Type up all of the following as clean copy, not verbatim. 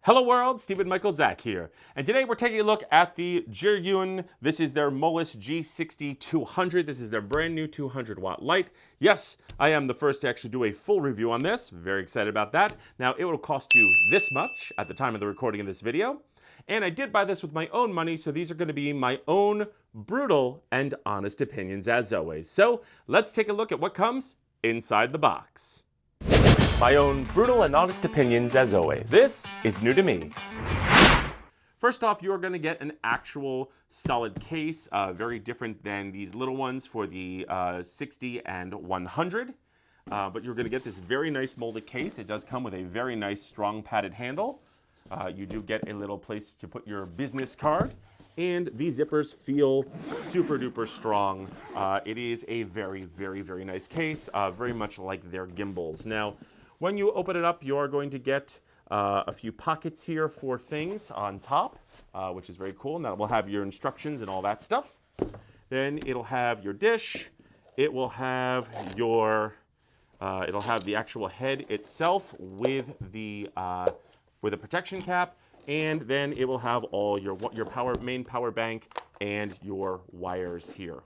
Hello world, Stephen Michael Zach here, and today we're taking a look at the Zhiyun. This is their Molus G200. This is their brand new 200 watt light. Yes, I am the first to actually do a full review on this. Very excited about that. Now it will cost you this much at the time of the recording of this video. And I did buy this with my own money, so these are going to be my own brutal and honest opinions as always. So let's take a look at what comes inside the box. My own brutal and honest opinions as always. This is new to me. First off, you're going to get an actual solid case, very different than these little ones for the 60 and 100. But you're going to get this very nice molded case. It does come with a very nice strong padded handle. You do get a little place to put your business card. And these zippers feel super duper strong. It is a very, very, very nice case, very much like their gimbals. Now, when you open it up, you're going to get a few pockets here for things on top, which is very cool. And that will have your instructions and all that stuff. Then it'll have your dish. It will have your, it'll have the actual head itself with the protection cap. And then it will have all your main power bank and your wires here.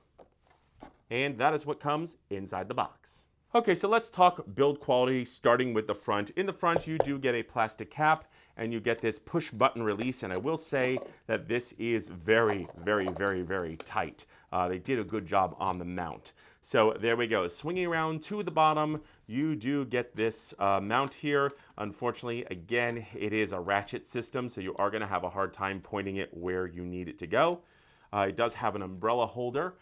And that is what comes inside the box. Okay, so let's talk build quality, starting with the front. In the front, you do get a plastic cap, and you get this push button release, and I will say that this is very, very, very, very tight. They did a good job on the mount. So there we go. Swinging around to the bottom, you do get this mount here. Unfortunately, again, it is a ratchet system, so you are going to have a hard time pointing it where you need it to go. It does have an umbrella holder,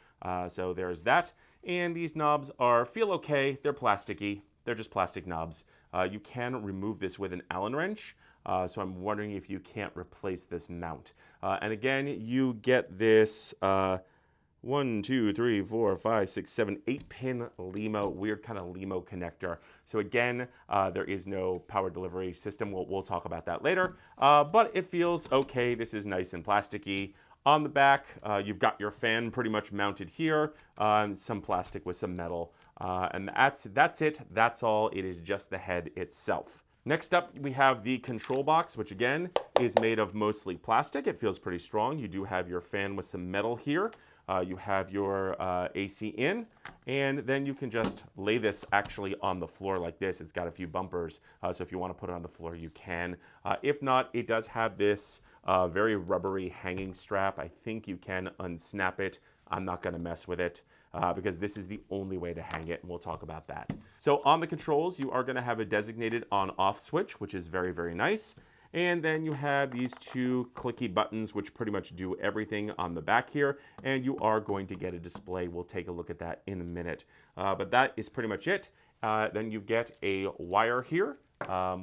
so there's that. And these knobs feel okay. They're plasticky. They're just plastic knobs. You can remove this with an Allen wrench, so I'm wondering if you can't replace this mount. And again, you get this 1, 2, 3, 4, 5, 6, 7, 8-pin LEMO, weird kind of LEMO connector. So again, there is no power delivery system. We'll talk about that later. But it feels okay. This is nice and plasticky. On the back, you've got your fan pretty much mounted here, and some plastic with some metal. And that's it. That's all. It is just the head itself. Next up, we have the control box, which again is made of mostly plastic. It feels pretty strong. You do have your fan with some metal here. You have your AC in, and then you can just lay this actually on the floor like this. It's got a few bumpers, so if you want to put it on the floor, you can. If not, it does have this very rubbery hanging strap. I think you can unsnap it. I'm not going to mess with it because this is the only way to hang it, and we'll talk about that. So on the controls, you are going to have a designated on-off switch, which is very, very nice. And then you have these two clicky buttons, which pretty much do everything on the back here. And you are going to get a display. We'll take a look at that in a minute. But that is pretty much it. Then you get a wire here,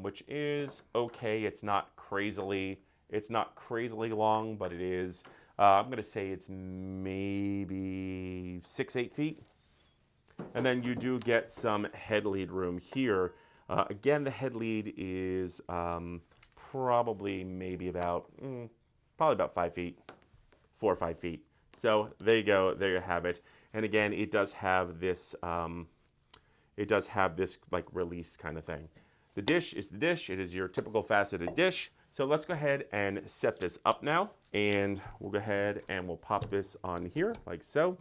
which is okay. It's not crazily long, but it is, I'm going to say it's maybe 6-8 feet. And then you do get some head lead room here. Again, the head lead is probably maybe about 5 feet, 4 or 5 feet. So there you go, there you have it. And again, it does have this like release kind of thing. The dish is the dish. It is your typical faceted dish. So let's go ahead and set this up now. And we'll go ahead and we'll pop this on here like so.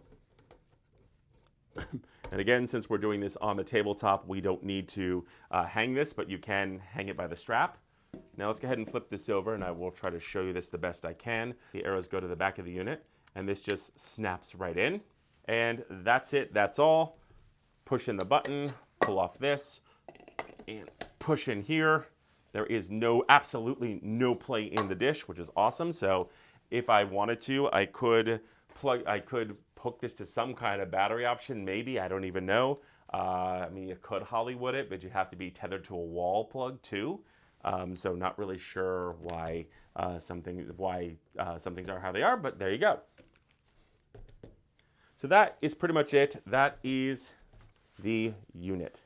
And again, since we're doing this on the tabletop, we don't need to hang this, but you can hang it by the strap. Now let's go ahead and flip this over, and I will try to show you this the best I can. The arrows go to the back of the unit, and this just snaps right in. And that's it, that's all. Push in the button, pull off this, and push in here. There is absolutely no play in the dish, which is awesome. So if I wanted to, I could hook this to some kind of battery option, maybe, I don't even know. I mean, you could Hollywood it, but you have to be tethered to a wall plug too. So not really sure why some things are how they are, but there you go. So that is pretty much it. That is the unit.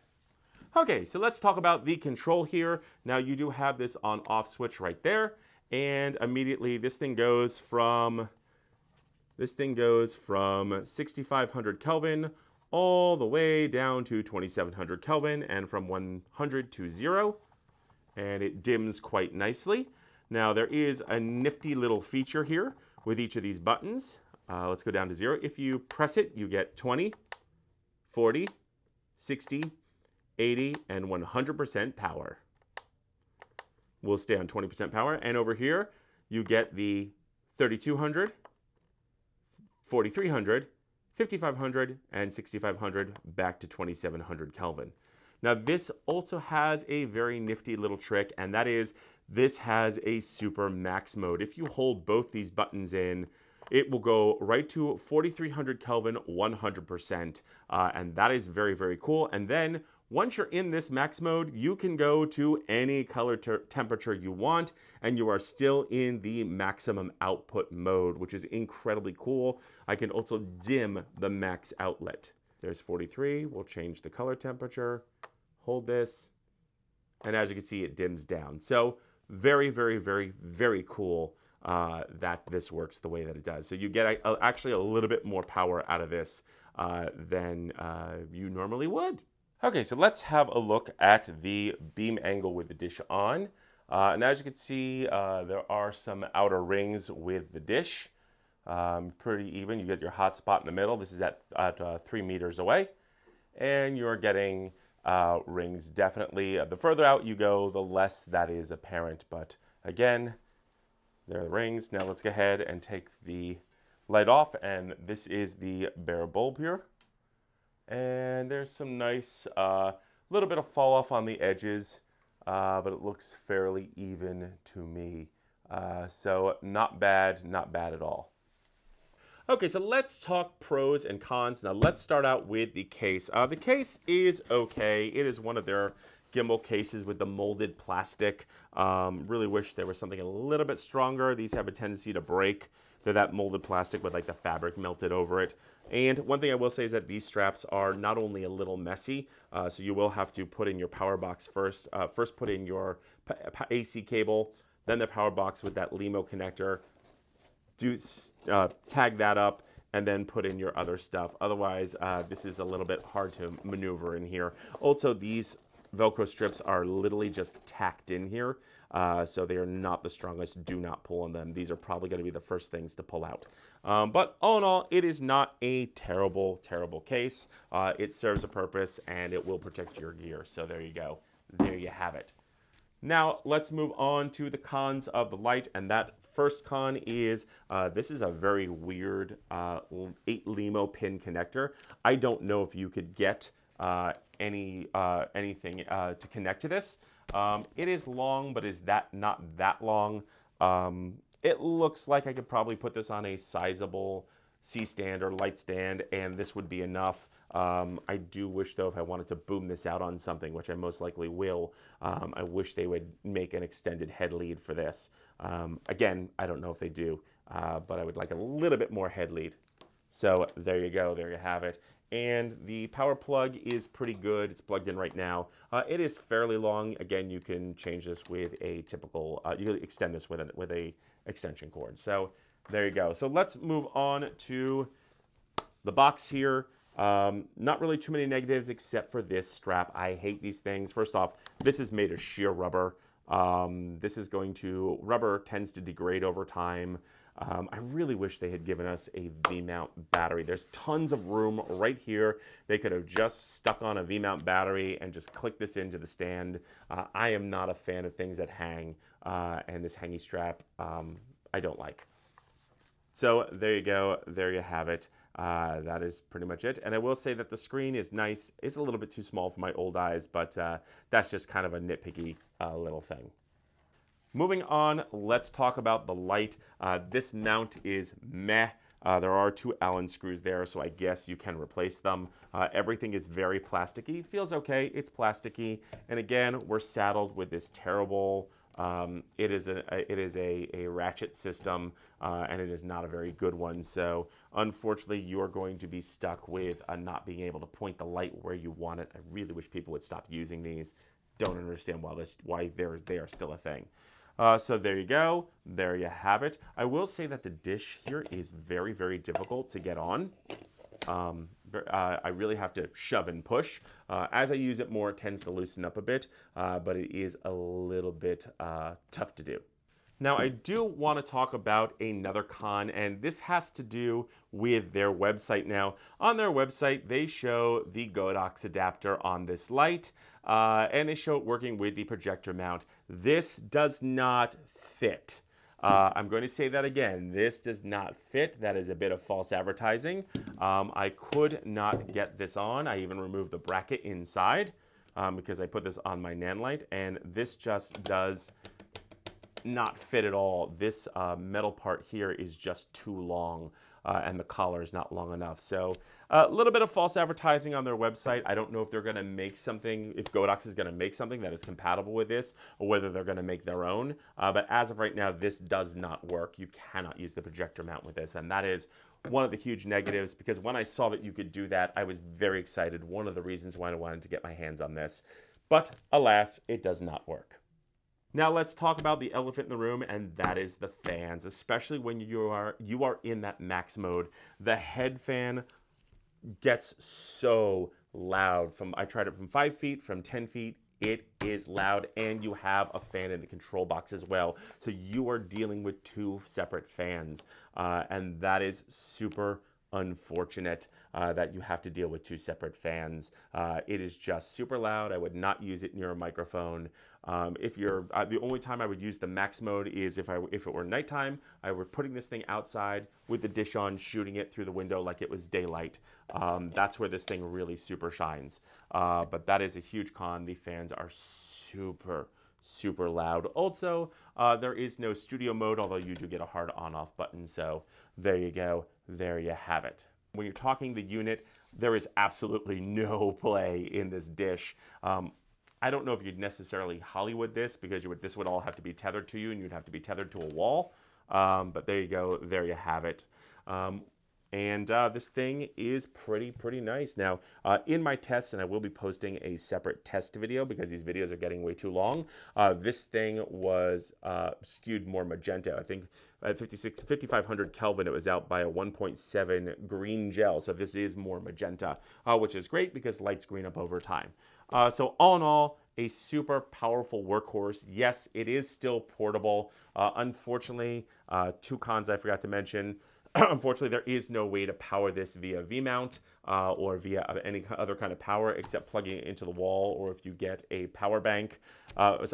Okay, so let's talk about the control here. Now you do have this on-off switch right there, and immediately this thing goes from 6,500 Kelvin all the way down to 2,700 Kelvin, and from 100 to 0. And it dims quite nicely. Now there is a nifty little feature here with each of these buttons. Let's go down to 0. If you press it, you get 20, 40, 60, 80, and 100% power. We'll stay on 20% power. And over here, you get the 3200, 4300, 5500, and 6500 back to 2700 Kelvin. Now this also has a very nifty little trick, and that is this has a super max mode. If you hold both these buttons in, it will go right to 4300 Kelvin 100%, and that is very, very cool. And then once you're in this max mode, you can go to any color temperature you want, and you are still in the maximum output mode, which is incredibly cool. I can also dim the max outlet. There's 43. We'll change the color temperature. Hold this, and as you can see, it dims down. So very, very, very, very cool that this works the way that it does. So you get actually a little bit more power out of this than you normally would. Okay, so let's have a look at the beam angle with the dish on. And as you can see, there are some outer rings with the dish. Pretty even. You get your hot spot in the middle. This is at 3 meters away. And you're getting rings definitely. The further out you go, the less that is apparent. But again, there are the rings. Now let's go ahead and take the light off. And this is the bare bulb here. And there's some nice little bit of fall off on the edges, but it looks fairly even to me. So not bad at all. Okay, so let's talk pros and cons. Now let's start out with the case. The case is okay. It is one of their gimbal cases with the molded plastic. Really wish there was something a little bit stronger. These have a tendency to break. They're that molded plastic with like the fabric melted over it. And one thing I will say is that these straps are not only a little messy, so you will have to put in your power box first. First put in your AC cable, then the power box with that LEMO connector. Tag that up, and then put in your other stuff. Otherwise, this is a little bit hard to maneuver in here. Also, these Velcro strips are literally just tacked in here, so they are not the strongest. Do not pull on them. These are probably going to be the first things to pull out. But all in all, it is not a terrible case. It serves a purpose, and it will protect your gear. So there you go. There you have it. Now, let's move on to the cons of the light, and that first con is this is a very weird 8 LEMO pin connector. I don't know if you could get anything to connect to this. It is long, but is that not that long? It looks like I could probably put this on a sizable C-stand or light stand, and this would be enough. I do wish, though, if I wanted to boom this out on something, which I most likely will, I wish they would make an extended head lead for this. Again, I don't know if they do, but I would like a little bit more head lead. So there you go, there you have it. And the power plug is pretty good. It's plugged in right now. It is fairly long. Again, you can change this with a typical, you can extend this with a extension cord. So there you go. So let's move on to the box here. Not really too many negatives except for this strap. I hate these things. First off, this is made of sheer rubber. Rubber tends to degrade over time. I really wish they had given us a V-mount battery. There's tons of room right here. They could have just stuck on a V-mount battery and just clicked this into the stand. I am not a fan of things that hang, and this hangy strap I don't like. So there you go. There you have it. That is pretty much it. And I will say that the screen is nice. It's a little bit too small for my old eyes, but that's just kind of a nitpicky little thing. Moving on, let's talk about the light. This mount is meh. There are 2 Allen screws there, so I guess you can replace them. Everything is very plasticky. Feels okay. It's plasticky. And again, we're saddled with this terrible. It is a ratchet system, and it is not a very good one. So unfortunately, you are going to be stuck with not being able to point the light where you want it. I really wish people would stop using these. Don't understand why they are still a thing. So there you go. There you have it. I will say that the dish here is very, very difficult to get on. I really have to shove and push. As I use it more, it tends to loosen up a bit, but it is a little bit tough to do. Now, I do want to talk about another con, and this has to do with their website. Now, on their website, they show the Godox adapter on this light, and they show it working with the projector mount. This does not fit. I'm going to say that again. This does not fit. That is a bit of false advertising. I could not get this on. I even removed the bracket inside because I put this on my NAND light, and this just does not fit at all. This metal part here is just too long, and the collar is not long enough. So a little bit of false advertising on their website. I don't know if they're going to make something, if Godox is going to make something that is compatible with this, or whether they're going to make their own. But as of right now, this does not work. You cannot use the projector mount with this, and that is one of the huge negatives, because when I saw that you could do that, I was very excited. One of the reasons why I wanted to get my hands on this. But alas, it does not work. Now let's talk about the elephant in the room, and that is the fans, especially when you are in that max mode. The head fan gets so loud. I tried it from 5 feet, from 10 feet. It is loud, and you have a fan in the control box as well. So you are dealing with 2 separate fans, and that is super unfortunate that you have to deal with 2 separate fans. It is just super loud. I would not use it near a microphone. If you're the only time I would use the max mode is if it were nighttime. I were putting this thing outside with the dish on, shooting it through the window like it was daylight. That's where this thing really super shines. But that is a huge con. The fans are super loud. Also, there is no studio mode, although you do get a hard on-off button. So there you go. There you have it. When you're talking the unit, there is absolutely no play in this dish. I don't know if you'd necessarily Hollywood this, because this would all have to be tethered to you, and you'd have to be tethered to a wall. But there you go. There you have it. And this thing is pretty nice. Now, in my tests, and I will be posting a separate test video because these videos are getting way too long, this thing was skewed more magenta. I think at 5500 Kelvin, it was out by a 1.7 green gel. So this is more magenta, which is great because lights green up over time. So all in all, a super powerful workhorse. Yes, it is still portable. Unfortunately, 2 cons I forgot to mention. Unfortunately, there is no way to power this via V-mount or via any other kind of power except plugging it into the wall, or if you get a power bank, one of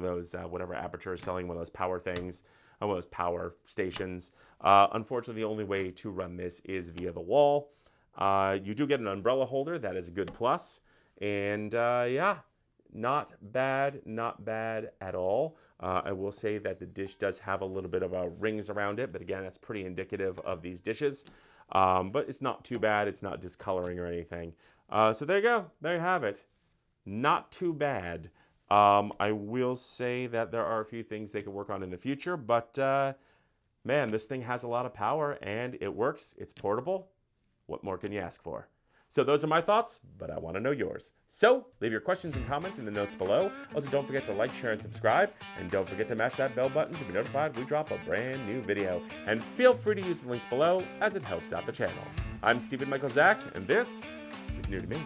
those, whatever Aperture is selling, one of those power things, one of those power stations. Unfortunately, the only way to run this is via the wall. You do get an umbrella holder. That is a good plus. And yeah, not bad at all. I will say that the dish does have a little bit of rings around it, but again, that's pretty indicative of these dishes. But it's not too bad. It's not discoloring or anything. So there you go. There you have it. Not too bad. I will say that there are a few things they could work on in the future, but man, this thing has a lot of power and it works. It's portable. What more can you ask for? So those are my thoughts, but I want to know yours. So leave your questions and comments in the notes below. Also, don't forget to like, share, and subscribe. And don't forget to mash that bell button to be notified when we drop a brand new video. And feel free to use the links below as it helps out the channel. I'm Stephen Michael Zach, and this is new to me.